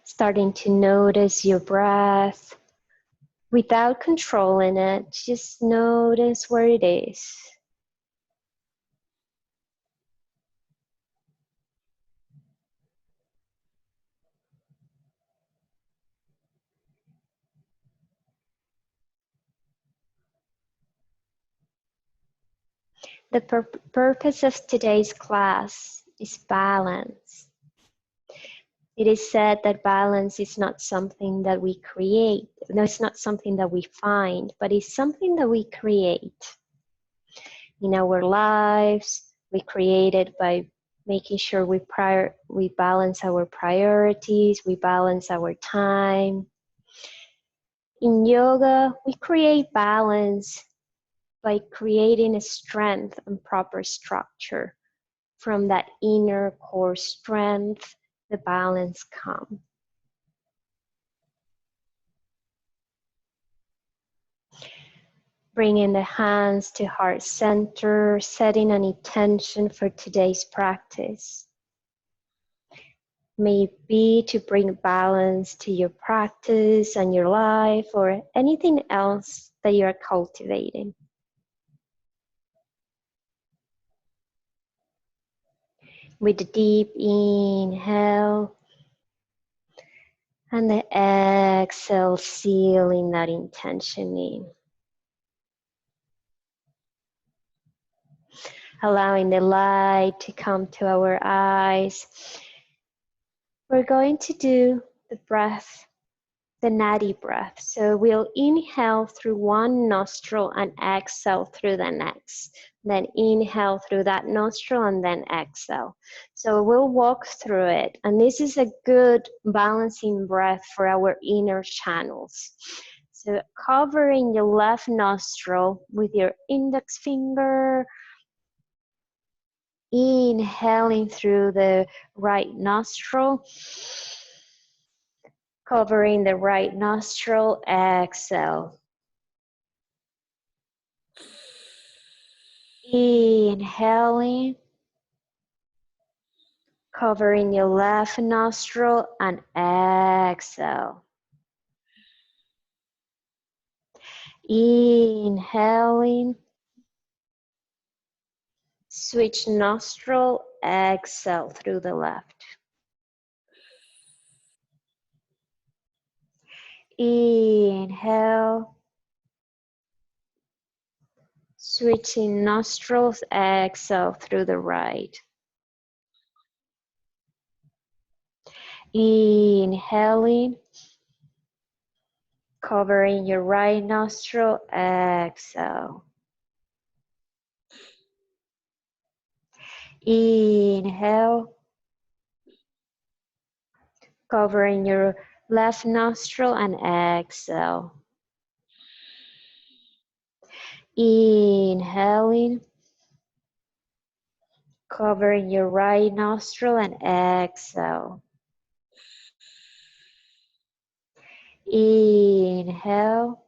Starting to notice your breath without controlling it, just notice where it is. The purpose of today's class is balance. It is said that balance is not something that we create. No, it's not something that we find, but it's something that we create. In our lives, we create it by making sure we balance our priorities, we balance our time. In yoga, we create balance by creating a strength and proper structure. From that inner core strength, the balance comes. Bringing the hands to heart center, setting an intention for today's practice. May it be to bring balance to your practice and your life or anything else that you're cultivating. With a deep inhale and the exhale, sealing that intention in. Allowing the light to come to our eyes. We're going to do the breath, the nadi breath. So we'll inhale through one nostril and exhale through the next. Then inhale through that nostril and then exhale. So we'll walk through it. And this is a good balancing breath for our inner channels. So covering your left nostril with your index finger, inhaling through the right nostril, covering the right nostril, exhale. Inhaling, covering your left nostril and exhale. Inhaling, switch nostril, exhale through the left. Inhale, switching nostrils, exhale through the right. Inhaling, covering your right nostril, exhale. Inhale, covering your left nostril and exhale. Inhaling, covering your right nostril and exhale. Inhale,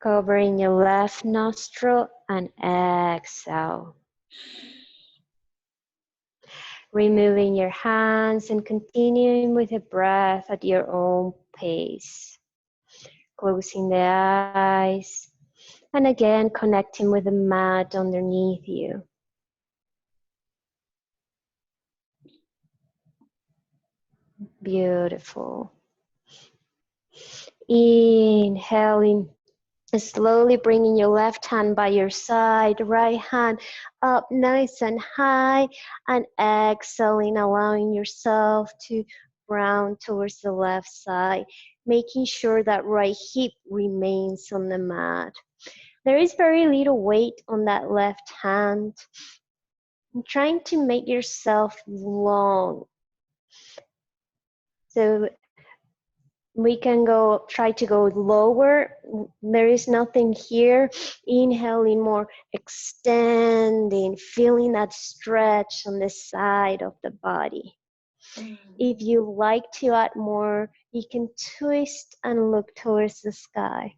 covering your left nostril and exhale. Removing your hands and continuing with the breath at your own pace. Closing the eyes and again connecting with the mat underneath you. Beautiful. Inhaling, slowly bringing your left hand by your side, right hand up nice and high, and exhaling, allowing yourself to round towards the left side, making sure that right hip remains on the mat. There is very little weight on that left hand. I'm trying to make yourself long. So we can try to go lower. There is nothing here. Inhaling more, extending, feeling that stretch on the side of the body. If you like to add more, you can twist and look towards the sky.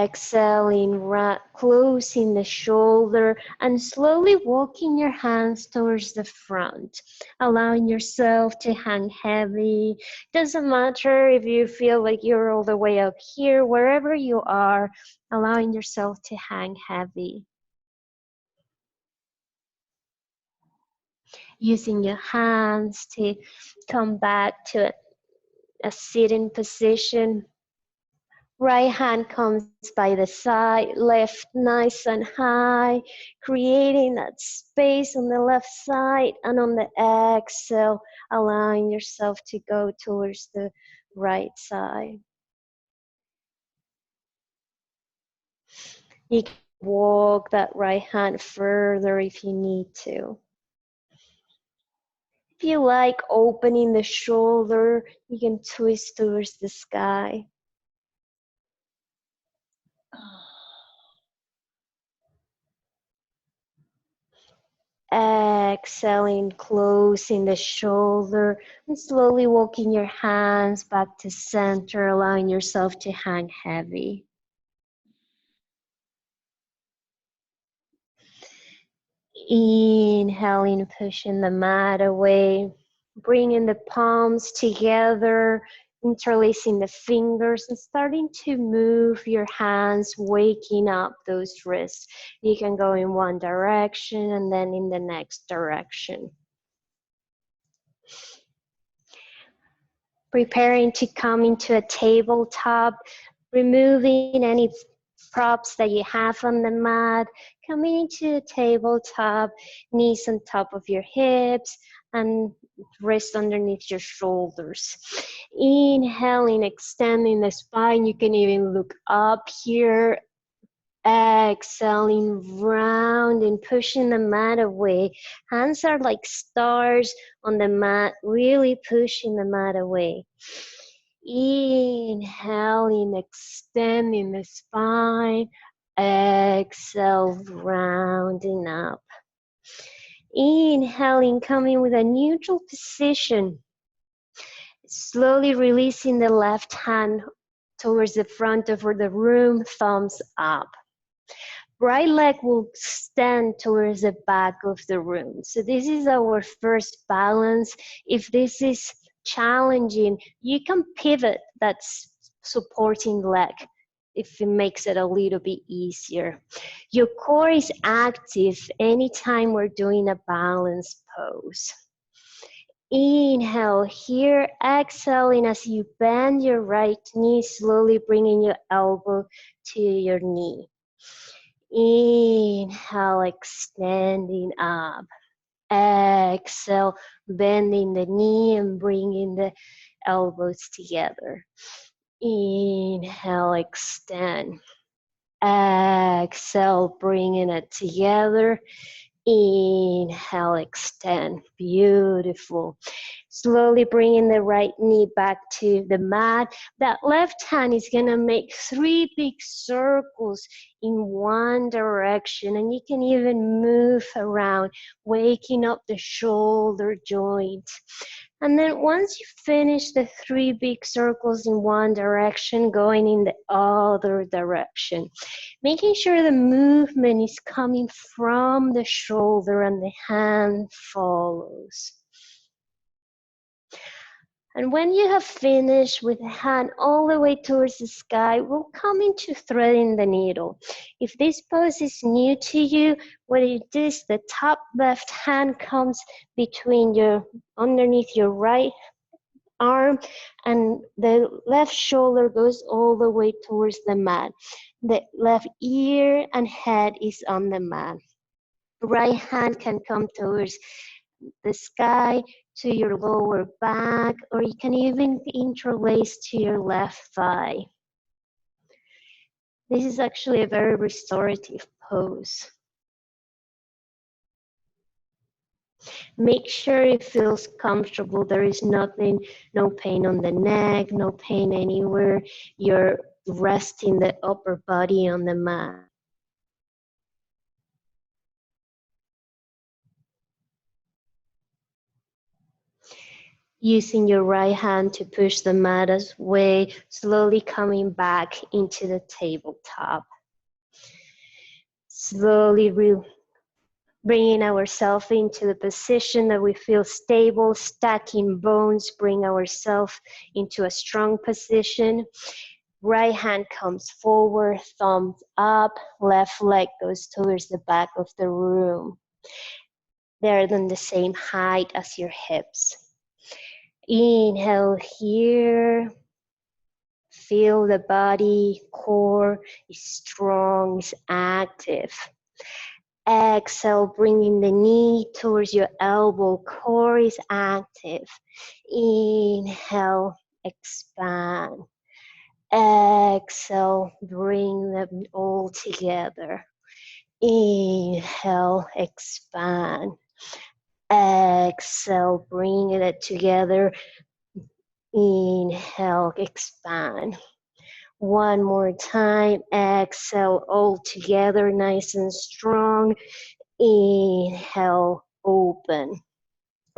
Exhaling, closing the shoulder and slowly walking your hands towards the front, allowing yourself to hang heavy. Doesn't matter if you feel like you're all the way up here, wherever you are, allowing yourself to hang heavy. Using your hands to come back to a sitting position. Right hand comes by the side, left nice and high, creating that space on the left side, and on the exhale, allowing yourself to go towards the right side. You can walk that right hand further if you need to. If you like opening the shoulder, you can twist towards the sky. Exhaling, closing the shoulder, and slowly walking your hands back to center, allowing yourself to hang heavy. Inhaling, pushing the mat away, bringing the palms together, interlacing the fingers and starting to move your hands, waking up those wrists. You can go in one direction and then in the next direction. Preparing to come into a tabletop, removing any props that you have on the mat, coming into a tabletop, knees on top of your hips and wrists underneath your shoulders. Inhaling, extending the spine. You can even look up here. Exhaling, round and pushing the mat away. Hands are like stars on the mat, really pushing the mat away. Inhaling, extending the spine. Exhale, rounding up. Inhaling, coming with a neutral position. Slowly releasing the left hand towards the front of the room, thumbs up. Right leg will extend towards the back of the room. So this is our first balance. If this is challenging, you can pivot that supporting leg if it makes it a little bit easier. Your core is active anytime we're doing a balance pose. Inhale here, exhaling as you bend your right knee, slowly bringing your elbow to your knee. Inhale, extending up. Exhale, bending the knee and bringing the elbows together. Inhale, extend. Exhale, bringing it together. Inhale, extend. Beautiful. Slowly bringing the right knee back to the mat. That left hand is going to make 3 big circles in one direction. And you can even move around, waking up the shoulder joint. And then once you finish the 3 big circles in one direction, going in the other direction, making sure the movement is coming from the shoulder and the hand follows. And when you have finished with the hand all the way towards the sky, we'll come into threading the needle. If this pose is new to you, what it is, the top left hand comes between underneath your right arm, and the left shoulder goes all the way towards the mat. The left ear and head is on the mat. Right hand can come towards the sky, to your lower back, or you can even interlace to your left thigh. This is actually a very restorative pose. Make sure it feels comfortable. There is nothing, no pain on the neck, no pain anywhere. You're resting the upper body on the mat. Using your right hand to push the mat away, slowly coming back into the tabletop. Slowly bringing ourselves into the position that we feel stable, stacking bones, bring ourselves into a strong position. Right hand comes forward, thumbs up, left leg goes towards the back of the room. They're on the same height as your hips. Inhale here. Feel the body, core is strong, is active. Exhale, bringing the knee towards your elbow, core is active. Inhale, expand. Exhale, bring them all together. Inhale, expand. Exhale, bring it together. Inhale, expand. One more time. Exhale, all together, nice and strong. Inhale, open.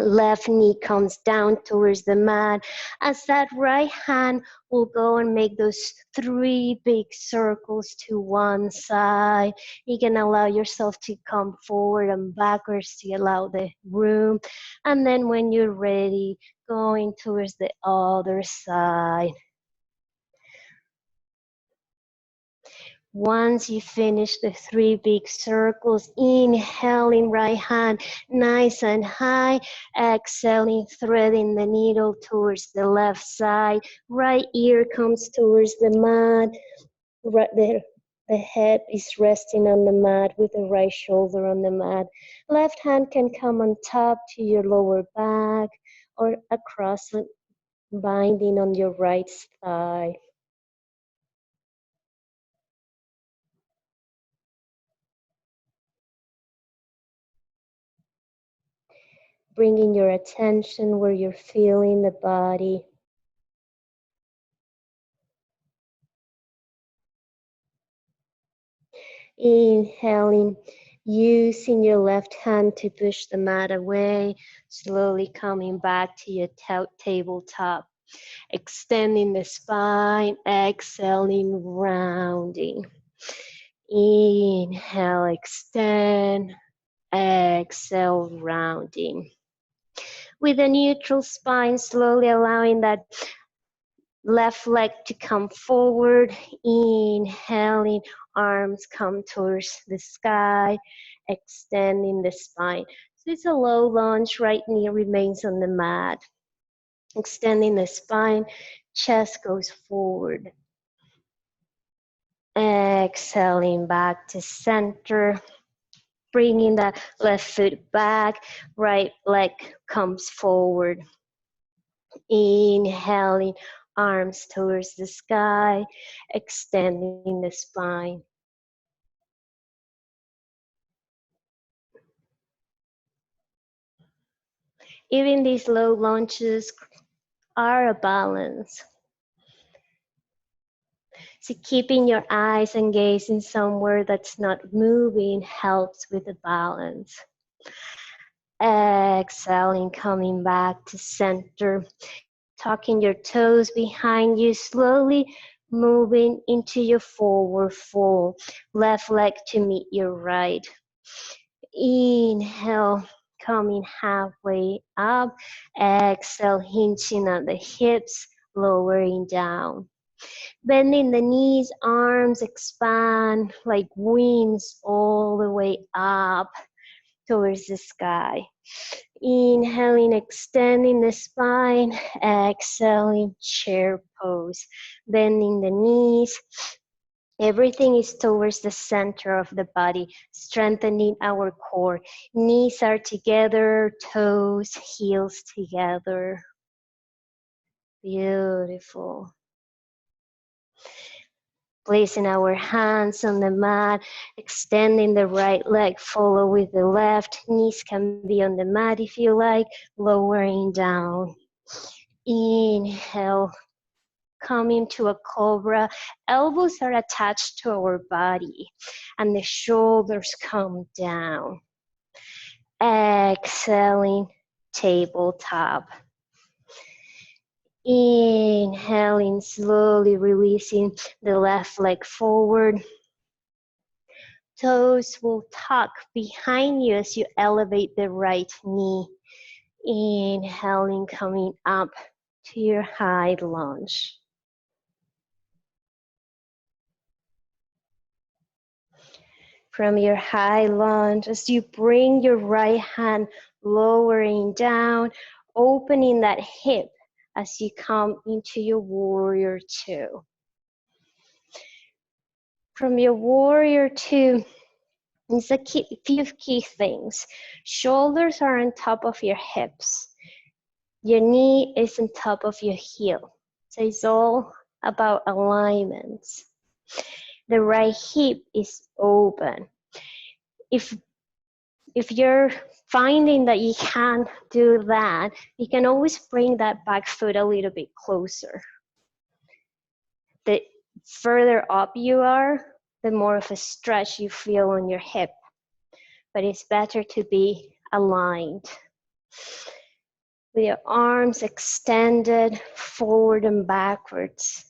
Left knee comes down towards the mat as that right hand will go and make those 3 big circles to one side. You can allow yourself to come forward and backwards to allow the room. And then when you're ready, going towards the other side. Once you finish the 3 big circles, inhaling right hand nice and high, exhaling, threading the needle towards the left side, right ear comes towards the mat, right there. The head is resting on the mat with the right shoulder on the mat. Left hand can come on top to your lower back or across it, binding on your right thigh. Bringing your attention where you're feeling the body. Inhaling, using your left hand to push the mat away, slowly coming back to your tabletop. Extending the spine, exhaling, rounding. Inhale, extend, exhale, rounding. With a neutral spine, slowly allowing that left leg to come forward, inhaling, arms come towards the sky, extending the spine. So it's a low lunge, right knee remains on the mat. Extending the spine, chest goes forward. Exhaling back to center, bringing the left foot back, right leg comes forward. Inhaling, arms towards the sky, extending the spine. Even these low lunges are a balance. So keeping your eyes and gazing somewhere that's not moving helps with the balance. Exhaling, coming back to center. Tucking your toes behind you, slowly moving into your forward fold. Left leg to meet your right. Inhale, coming halfway up. Exhale, hinging at the hips, lowering down. Bending the knees, arms expand like wings all the way up towards the sky. Inhaling, extending the spine. Exhaling, chair pose. Bending the knees. Everything is towards the center of the body, strengthening our core. Knees are together, toes, heels together. Beautiful. Placing our hands on the mat, extending the right leg, follow with the left. Knees can be on the mat if you like, lowering down. Inhale, coming to a cobra. Elbows are attached to our body and the shoulders come down. Exhaling, tabletop. Inhaling, slowly releasing the left leg forward. Toes will tuck behind you as you elevate the right knee. Inhaling, coming up to your high lunge. From your high lunge, as you bring your right hand lowering down, opening that hip as you come into your warrior two. From your warrior two, it's a few key things. Shoulders are on top of your hips. Your knee is on top of your heel. So it's all about alignments. The right hip is open. If you're finding that you can't do that, you can always bring that back foot a little bit closer. The further up you are, the more of a stretch you feel on your hip. But it's better to be aligned. With your arms extended forward and backwards.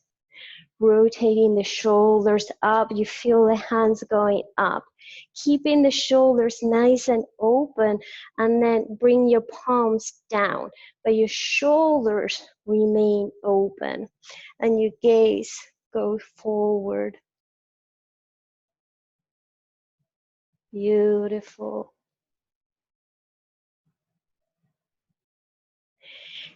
Rotating the shoulders up, you feel the hands going up. Keeping the shoulders nice and open, and then bring your palms down, but your shoulders remain open, and your gaze goes forward. Beautiful.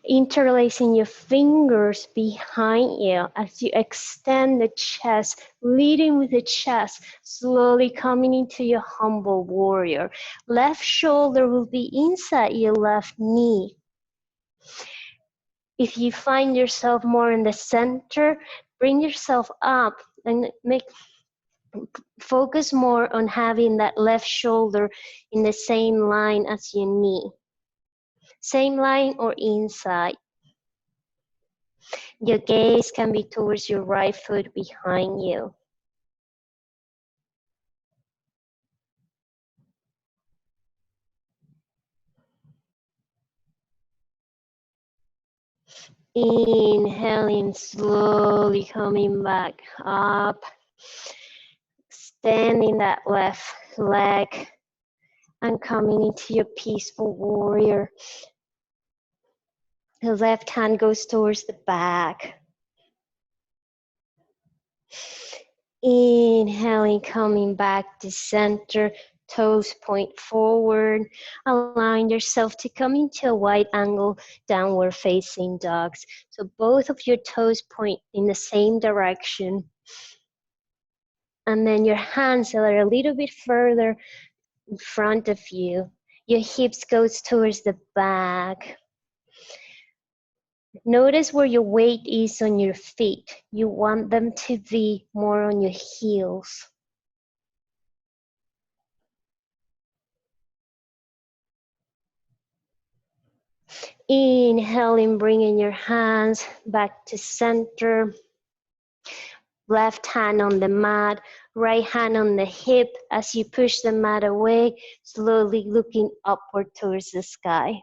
Interlacing your fingers behind you as you extend the chest, leading with the chest, slowly coming into your humble warrior. Left shoulder will be inside your left knee. If you find yourself more in the center, bring yourself up and focus more on having that left shoulder in the same line as your knee. Same line or inside. Your gaze can be towards your right foot behind you. Inhaling, slowly coming back up. Extending that left leg and coming into your peaceful warrior. The left hand goes towards the back. Inhaling, coming back to center, toes point forward. Allowing yourself to come into a wide angle, downward facing dogs. So both of your toes point in the same direction. And then your hands are a little bit further in front of you. Your hips goes towards the back. Notice where your weight is on your feet. You want them to be more on your heels. Inhaling, bringing your hands back to center. Left hand on the mat, right hand on the hip as you push the mat away, slowly looking upward towards the sky.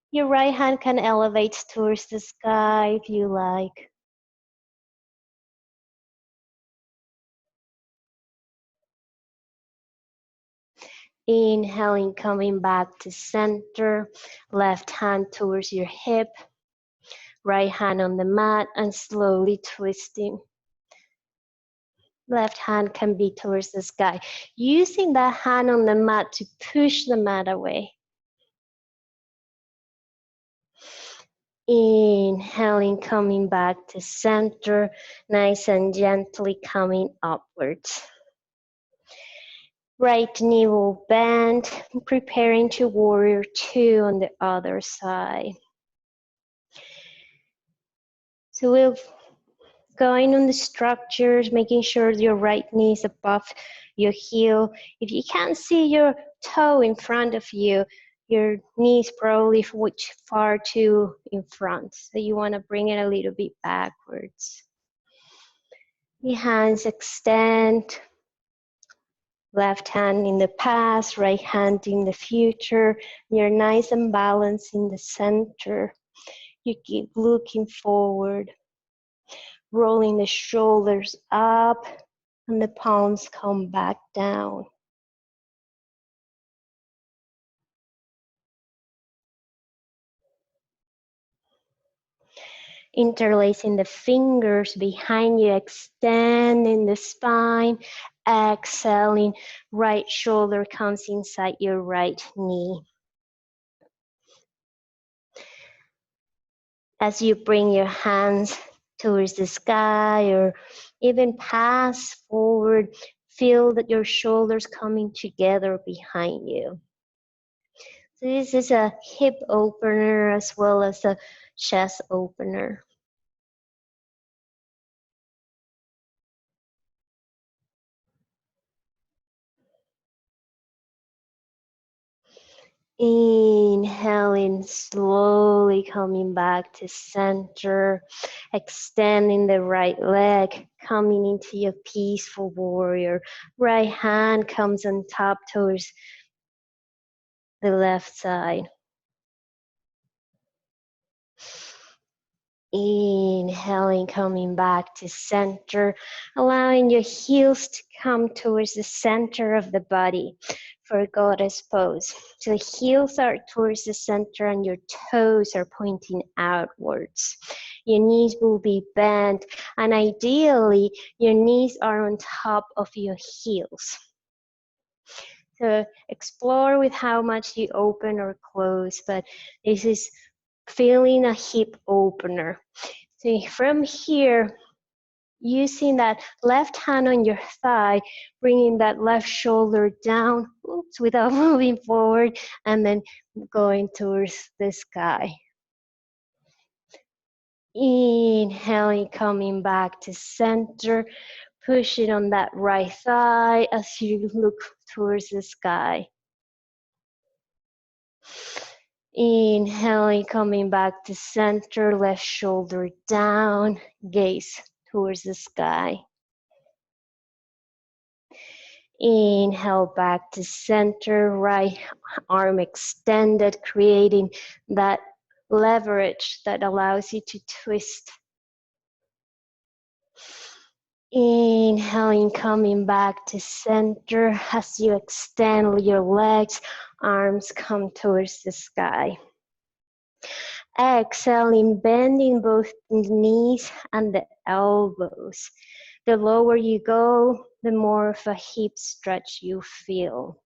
Your right hand can elevate towards the sky if you like. Inhaling, coming back to center, left hand towards your hip, right hand on the mat, and slowly twisting. Left hand can be towards the sky. Using that hand on the mat to push the mat away. Inhaling, coming back to center, nice and gently coming upwards. Right knee will bend, preparing to warrior two on the other side. So we're going on the structures, making sure your right knee is above your heel. If you can't see your toe in front of you, your knee is probably far too in front. So you want to bring it a little bit backwards. The hands extend. Left hand in the past, right hand in the future. You're nice and balanced in the center. You keep looking forward, rolling the shoulders up and the palms come back down. Interlacing the fingers behind you, extending the spine, exhaling, right shoulder comes inside your right knee. As you bring your hands towards the sky or even pass forward, feel that your shoulders coming together behind you. So this is a hip opener as well as a chest opener. Inhaling, slowly coming back to center, extending the right leg, coming into your peaceful warrior. Right hand comes on top towards the left side. Inhaling, coming back to center, allowing your heels to come towards the center of the body for goddess pose. So the heels are towards the center and your toes are pointing outwards. Your knees will be bent, and ideally your knees are on top of your heels. So explore with how much you open or close, but this is feeling a hip opener. So from here, using that left hand on your thigh, bringing that left shoulder down, oops, without moving forward, and then going towards the sky. Inhaling, coming back to center, pushing on that right thigh as you look towards the sky. Inhaling, coming back to center, left shoulder down, gaze towards the sky. Inhale back to center, right arm extended, creating that leverage that allows you to twist. Inhaling, coming back to center as you extend your legs, arms come towards the sky. Exhaling, bending both the knees and the elbows. The lower you go, the more of a hip stretch you feel.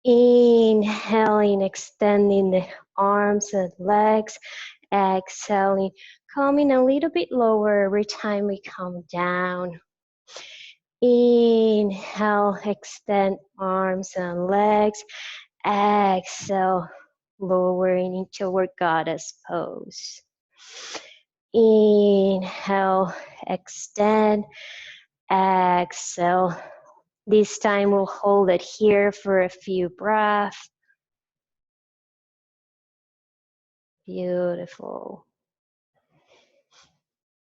Inhaling, extending the arms and legs. Exhaling, coming a little bit lower every time we come down. Inhale, extend arms and legs. Exhale, lowering into our goddess pose. Inhale, extend. Exhale. This time we'll hold it here for a few breaths. Beautiful.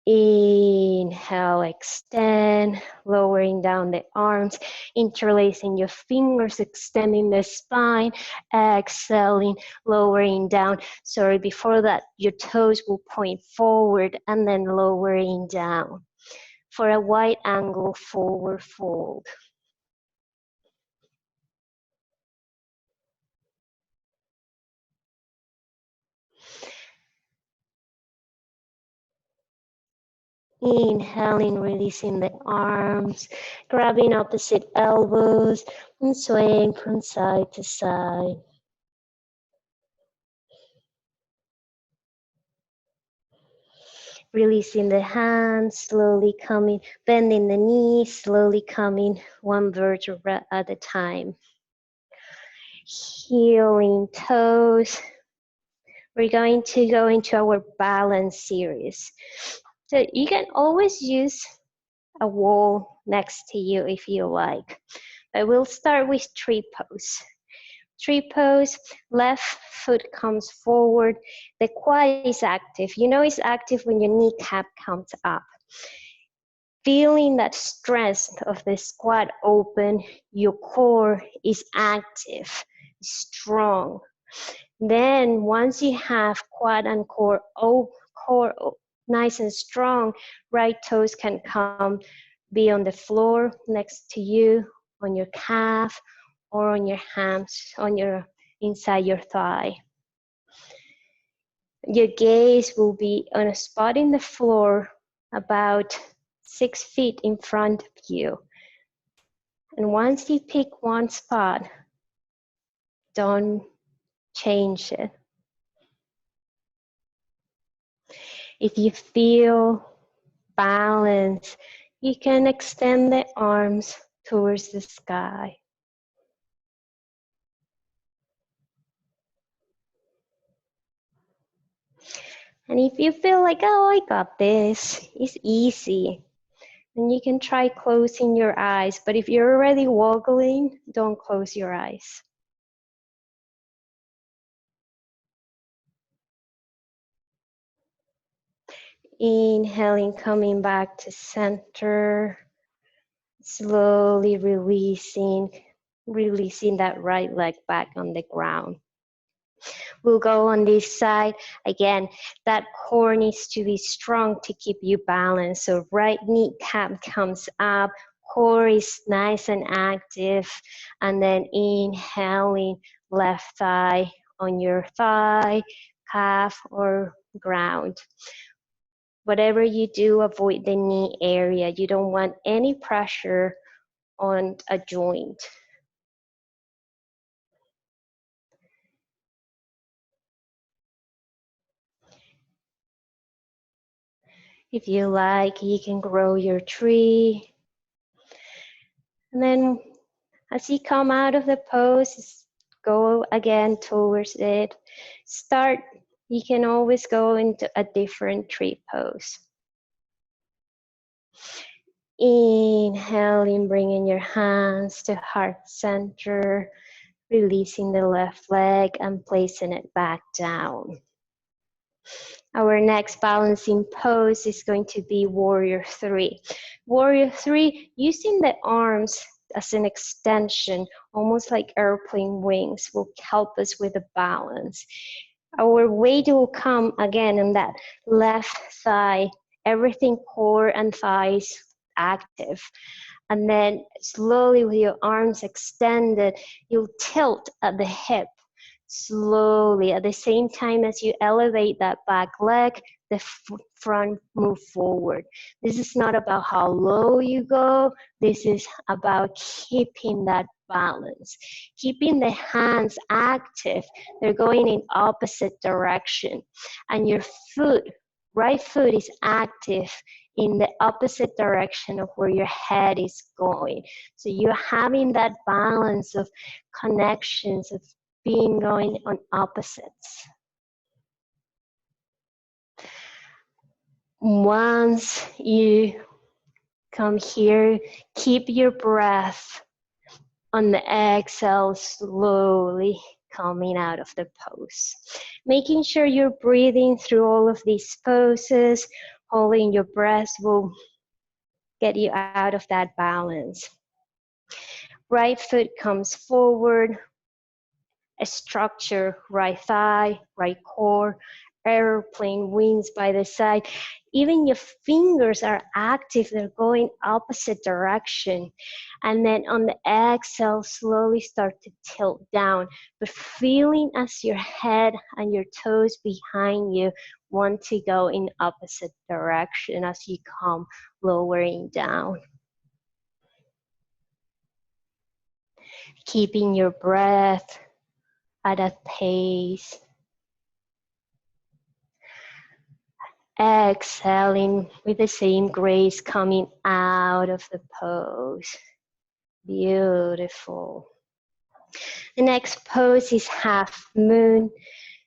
Inhale, extend, lowering down the arms, interlacing your fingers, extending the spine, exhaling, lowering down. Sorry, before that, your toes will point forward and then lowering down for a wide angle forward fold. Inhaling, releasing the arms, grabbing opposite elbows and swaying from side to side. Releasing the hands, slowly coming, bending the knees, slowly coming one vertebra at a time. Healing toes. We're going to go into our balance series. So you can always use a wall next to you if you like. But we'll start with tree pose. Tree pose, left foot comes forward, the quad is active. You know it's active when your kneecap comes up. Feeling that strength of the squat open, your core is active, strong. Then once you have quad and core nice and strong, right toes can come be on the floor next to you, on your calf, or on your hams, on your inside your thigh. Your gaze will be on a spot in the floor about 6 feet in front of you. And once you pick one spot, don't change it. If you feel balance, you can extend the arms towards the sky. And if you feel like, oh, I got this, it's easy, then you can try closing your eyes. But if you're already wobbling, don't close your eyes. Inhaling, coming back to center. Slowly releasing that right leg back on the ground. We'll go on this side. Again, that core needs to be strong to keep you balanced. So right kneecap comes up, core is nice and active, and then inhaling, left thigh on your thigh, calf, or ground. Whatever you do, avoid the knee area. You don't want any pressure on a joint. If you like, you can grow your tree. And then as you come out of the pose, go again towards it. You can always go into a different tree pose. Inhaling, bringing your hands to heart center, releasing the left leg and placing it back down. Our next balancing pose is going to be Warrior 3. Warrior 3, using the arms as an extension, almost like airplane wings, will help us with the balance. Our weight will come again on that left thigh, everything core and thighs active. And then slowly with your arms extended, you'll tilt at the hip. Slowly, at the same time as you elevate that back leg, the front move forward. This is not about how low you go. This is about keeping that balance, keeping the hands active. They're going in opposite direction, and your right foot is active in the opposite direction of where your head is going. So you're having that balance of connections, of being going on opposites. Once you come here, keep your breath on the exhale, slowly coming out of the pose. Making sure you're breathing through all of these poses, holding your breath will get you out of that balance. Right foot comes forward, a structure, right thigh, right core, airplane wings by the side. Even your fingers are active, they're going opposite direction. And then on the exhale, slowly start to tilt down, but feeling as your head and your toes behind you want to go in opposite direction as you come lowering down. Keeping your breath at a pace. Exhaling with the same grace, coming out of the pose. Beautiful. The next pose is half moon.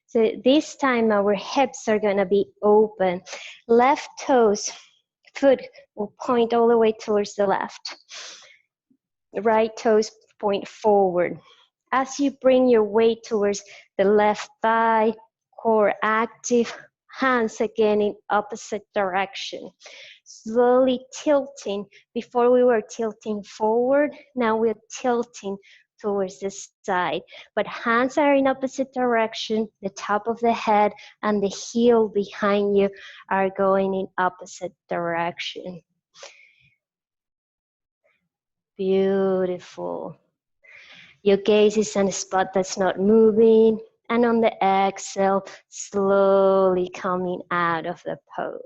So this time our hips are gonna be open. Left foot will point all the way towards the left. Right toes point forward. As you bring your weight towards the left thigh, core active, hands again in opposite direction. Slowly tilting. Before we were tilting forward, now we're tilting towards the side, but hands are in opposite direction. The top of the head and the heel behind you are going in opposite direction. Beautiful. Your gaze is on a spot that's not moving, and on the exhale, slowly coming out of the pose.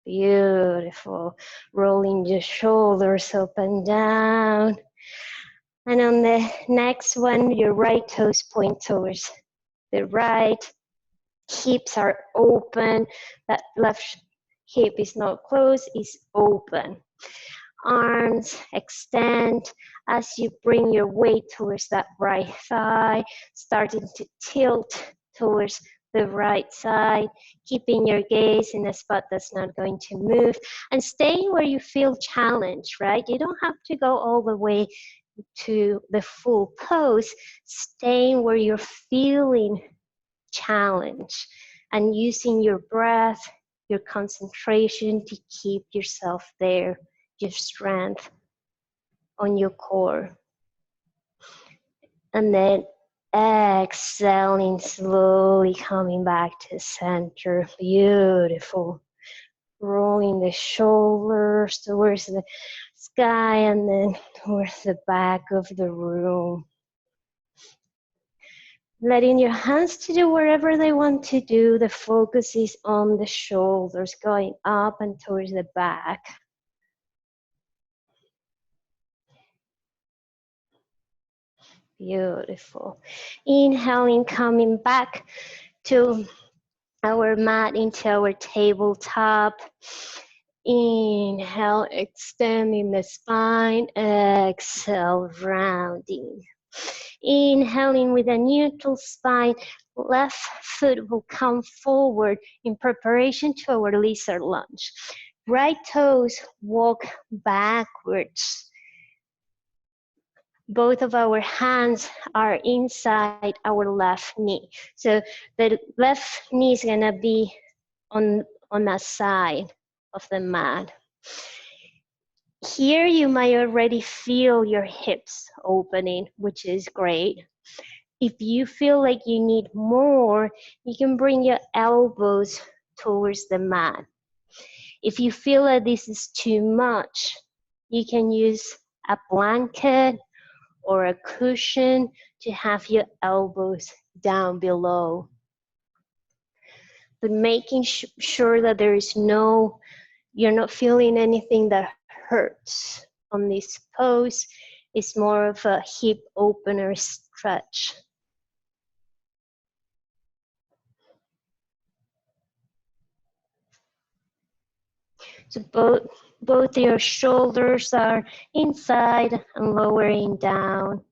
Beautiful. Rolling your shoulders up and down. And on the next one, your right toes point towards the right. Hips are open. That left hip is not closed, it's open. Arms extend as you bring your weight towards that right thigh, starting to tilt towards the right side, keeping your gaze in a spot that's not going to move, and staying where you feel challenged, right? You don't have to go all the way to the full pose, staying where you're feeling challenged and using your breath, your concentration to keep yourself there, your strength on your core. And then exhaling, slowly coming back to center. Beautiful. Rolling the shoulders towards the sky and then towards the back of the room. Letting your hands to do whatever they want to do. The focus is on the shoulders going up and towards the back. Beautiful. Inhaling, coming back to our mat, into our tabletop. Inhale, extending the spine. Exhale, rounding. Inhaling with a neutral spine, left foot will come forward in preparation to our lizard lunge. Right toes walk backwards. Both of our hands are inside our left knee. So the left knee is gonna be on the side of the mat. Here you might already feel your hips opening, which is great. If you feel like you need more, you can bring your elbows towards the mat. If you feel that this is too much, you can use a blanket or a cushion to have your elbows down below. But making sure that there is you're not feeling anything that hurts on this pose is more of a hip opener stretch. So both your shoulders are inside and lowering down.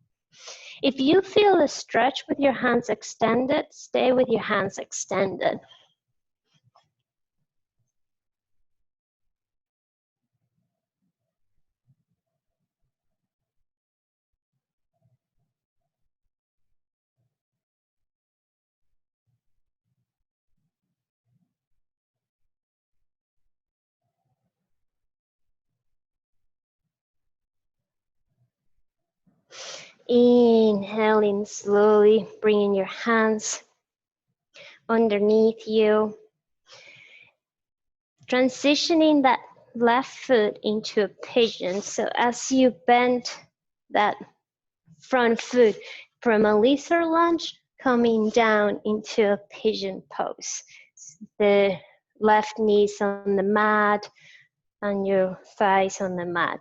If you feel a stretch with your hands extended, stay with your hands extended. Inhaling slowly, bringing your hands underneath you. Transitioning that left foot into a pigeon. So as you bend that front foot from a lizard lunge, coming down into a pigeon pose. The left knees on the mat and your thighs on the mat.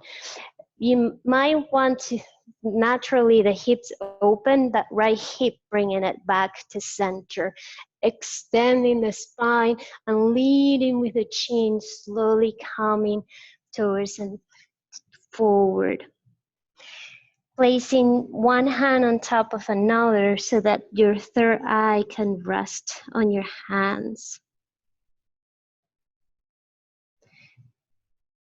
You might want to naturally the hips open, that right hip bringing it back to center, extending the spine and leading with the chin, slowly coming towards and forward. Placing one hand on top of another so that your third eye can rest on your hands.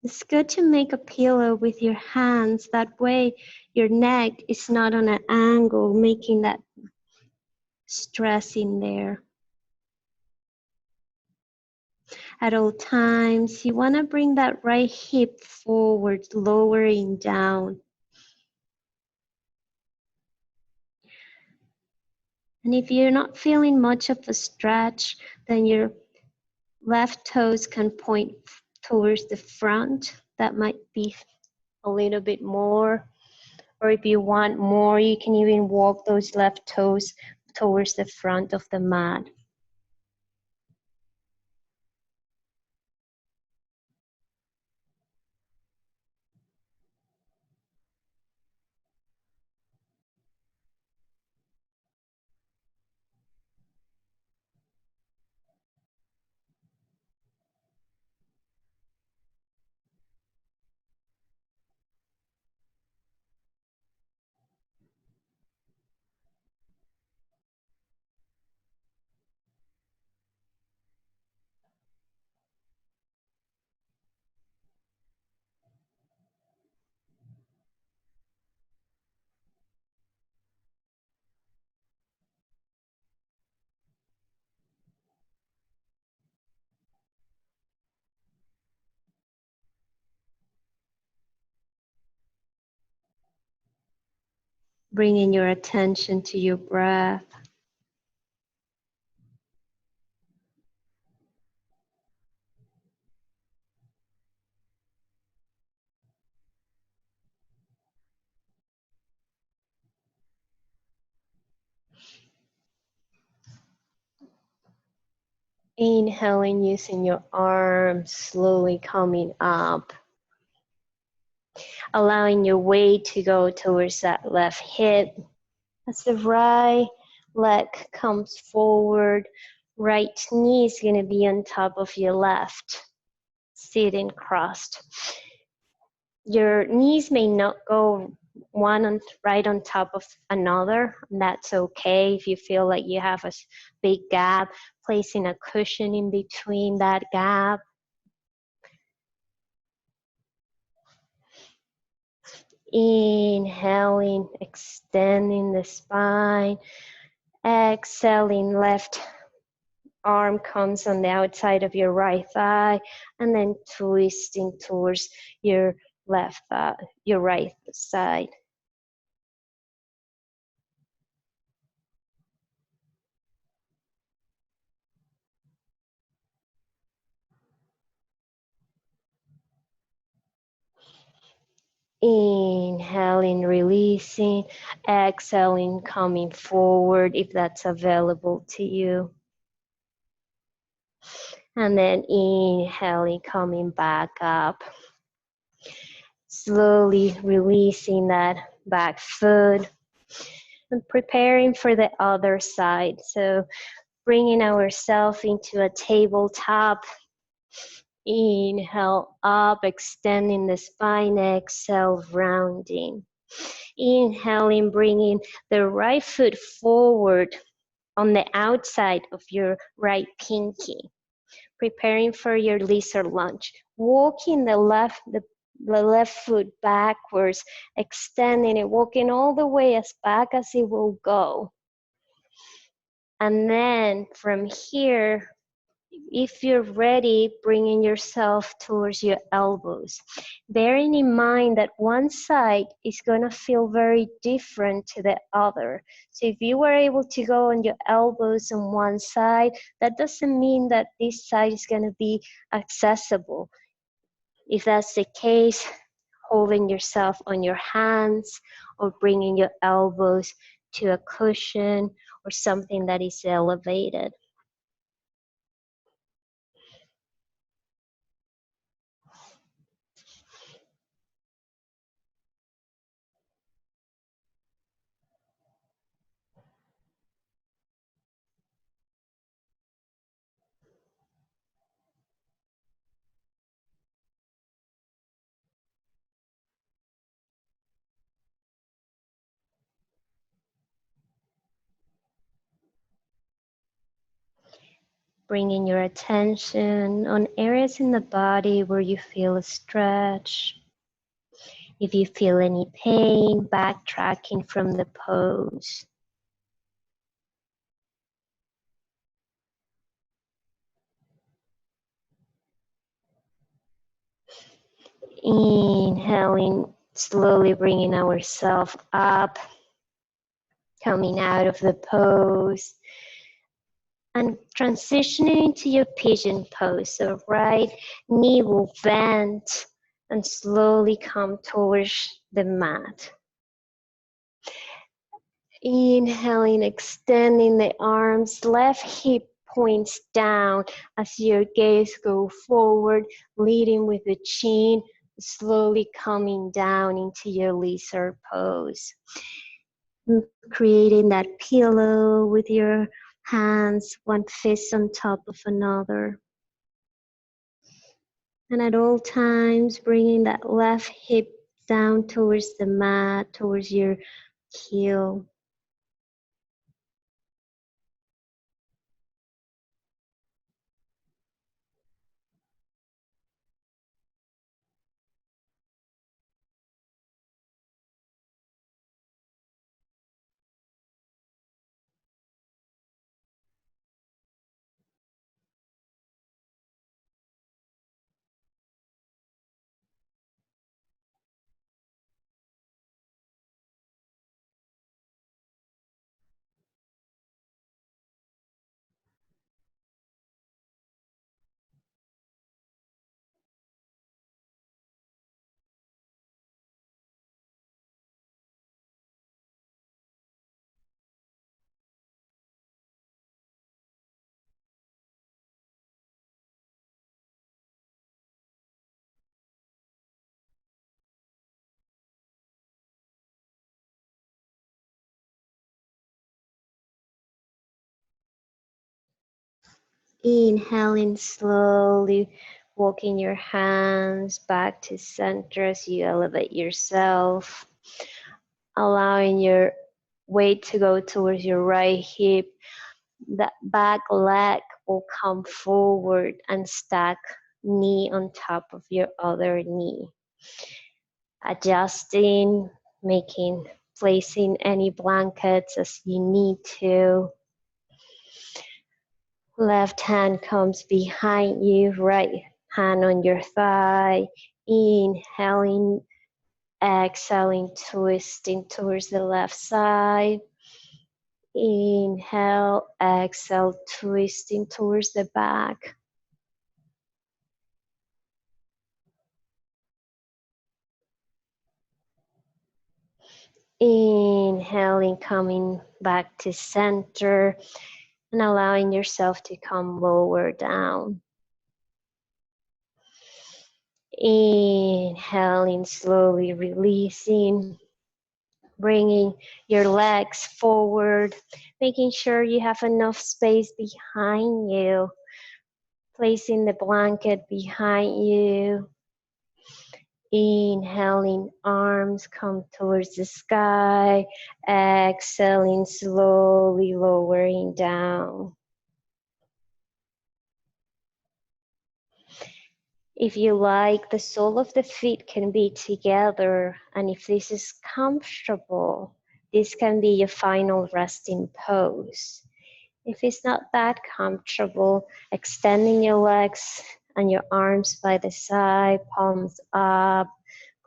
It's good to make a pillow with your hands. That way your neck is not on an angle, making that stress in there. At all times, you want to bring that right hip forward, lowering down. And if you're not feeling much of a stretch, then your left toes can point towards the front. That might be a little bit more. Or if you want more, you can even walk those left toes towards the front of the mat. Bringing your attention to your breath. Inhaling using your arms, slowly coming up. Allowing your weight to go towards that left hip. As the right leg comes forward, right knee is going to be on top of your left, sitting crossed. Your knees may not go right on top of another. That's okay. If you feel like you have a big gap, placing a cushion in between that gap. Inhaling, extending the spine. Exhaling, left arm comes on the outside of your right thigh, and then twisting towards your left thigh, your right side. Inhaling, releasing. Exhaling, coming forward if that's available to you. And then inhaling, coming back up. Slowly releasing that back foot and preparing for the other side. So bringing ourselves into a tabletop. Inhale up, extending the spine. Exhale, rounding. Inhaling, bringing the right foot forward on the outside of your right pinky. Preparing for your lizard lunge. Walking the left foot backwards, extending it, walking all the way as back as it will go. And then from here, if you're ready, bringing yourself towards your elbows. Bearing in mind that one side is going to feel very different to the other. So if you were able to go on your elbows on one side, that doesn't mean that this side is going to be accessible. If that's the case, holding yourself on your hands or bringing your elbows to a cushion or something that is elevated. Bringing your attention on areas in the body where you feel a stretch. If you feel any pain, backtracking from the pose. Inhaling, slowly bringing ourselves up. coming out of the pose and transitioning into your pigeon pose. So right knee will bend and slowly come towards the mat. Inhaling, extending the arms, left hip points down as your gaze go forward, leading with the chin, slowly coming down into your lizard pose. Creating that pillow with your hands, one fist on top of another. And at all times, bringing that left hip down towards the mat, towards your heel. Inhaling slowly, walking your hands back to center as you elevate yourself, allowing your weight to go towards your right hip. That back leg will come forward and stack knee on top of your other knee. Adjusting, placing any blankets as you need to. Left hand comes behind you, right hand on your thigh. Inhaling, exhaling, twisting towards the left side. Inhale, exhale, twisting towards the back. Inhaling, coming back to center and allowing yourself to come lower down. Inhaling, slowly releasing, bringing your legs forward, making sure you have enough space behind you, placing the blanket behind you. Inhaling, arms come towards the sky. Exhaling, slowly lowering down. If you like, the sole of the feet can be together, and if this is comfortable, this can be your final resting pose. If it's not that comfortable, extending your legs and your arms by the side, palms up,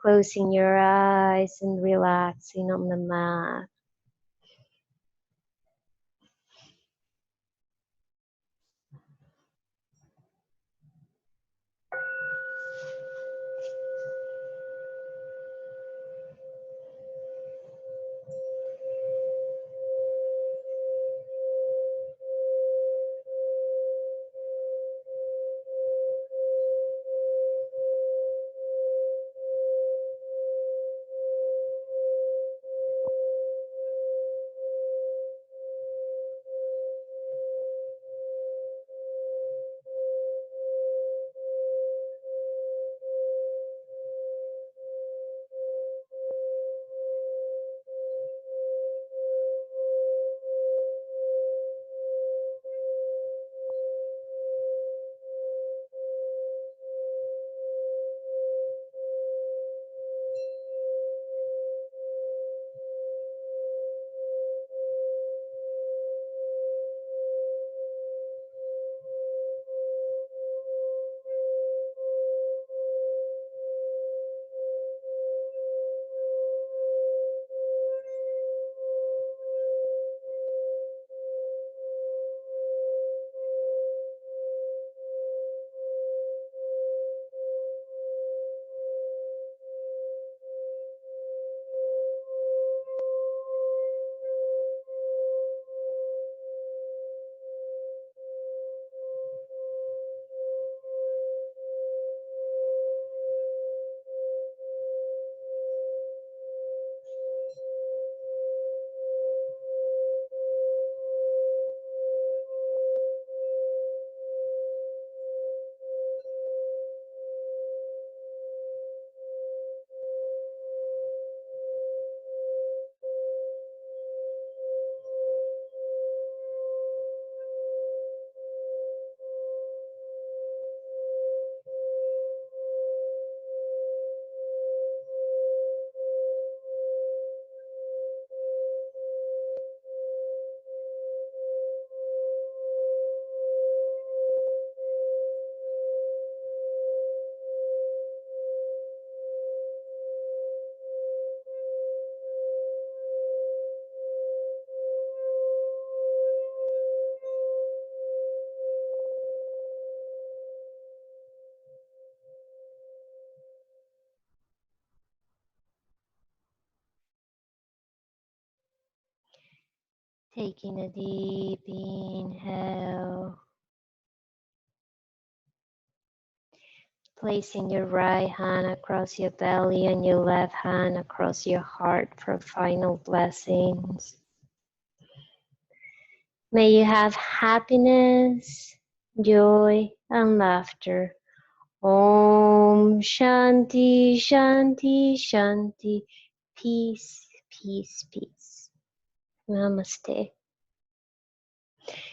closing your eyes and relaxing on the mat. Taking a deep inhale. Placing your right hand across your belly and your left hand across your heart for final blessings. May you have happiness, joy, and laughter. Om Shanti, Shanti, Shanti. Peace, peace, peace. Namaste.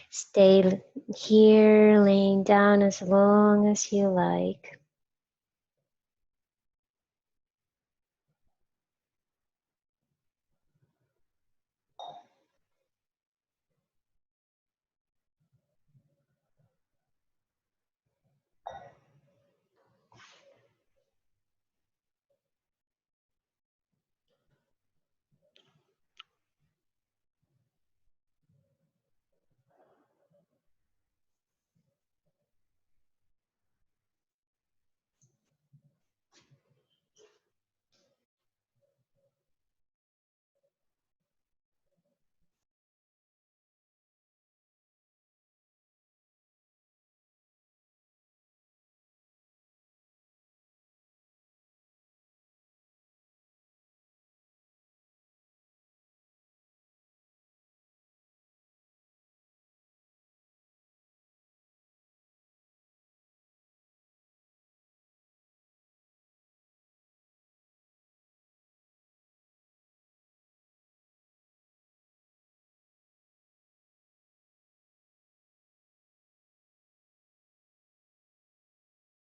Stay here laying down as long as you like.